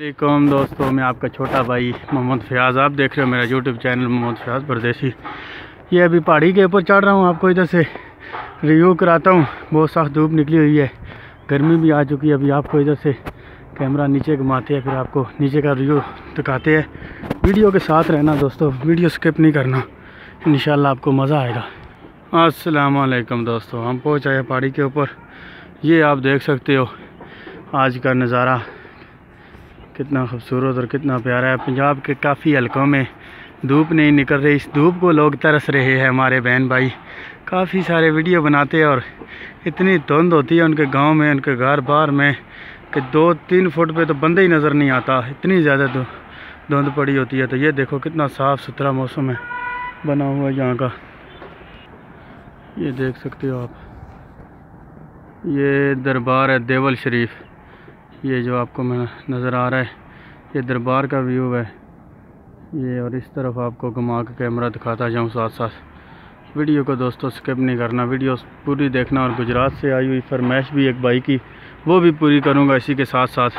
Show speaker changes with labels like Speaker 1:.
Speaker 1: वालेकुम दोस्तों, मैं आपका छोटा भाई मोहम्मद फयाज़। आप देख रहे हो मेरा यूट्यूब चैनल मोहम्मद फयाज़ परदेसी। ये अभी पहाड़ी के ऊपर चढ़ रहा हूँ, आपको इधर से रिव्यू कराता हूँ। बहुत सख्त धूप निकली हुई है, गर्मी भी आ चुकी है। अभी आपको इधर से कैमरा नीचे घुमाते हैं, फिर आपको नीचे का रिव्यू दिखाते हैं। वीडियो के साथ रहना दोस्तों, वीडियो स्किप नहीं करना, इंशाल्लाह आपको मज़ा आएगा। अस्सलाम वालेकुम दोस्तों, हम पहुँच आए पहाड़ी के ऊपर। ये आप देख सकते हो आज का नज़ारा कितना खूबसूरत और कितना प्यारा है। पंजाब के काफ़ी हलकों में धूप नहीं निकल रही, इस धूप को लोग तरस रहे हैं। हमारे बहन भाई काफ़ी सारे वीडियो बनाते हैं और इतनी धुंध होती है उनके गांव में, उनके घर बार में कि 2-3 फुट पे तो बंदा ही नज़र नहीं आता, इतनी ज़्यादा धुंध पड़ी होती है। तो ये देखो कितना साफ़ सुथरा मौसम है बना हुआ है यहाँ का, ये देख सकते हो आप। ये दरबार है देवल शरीफ, ये जो आपको मैं नज़र आ रहा है ये दरबार का व्यू है ये। और इस तरफ आपको घुमा के कैमरा दिखाता जाऊँ साथ साथ। वीडियो को दोस्तों स्किप नहीं करना, वीडियो पूरी देखना। और गुजरात से आई हुई फरमाइश भी एक भाई की, वो भी पूरी करूँगा इसी के साथ साथ।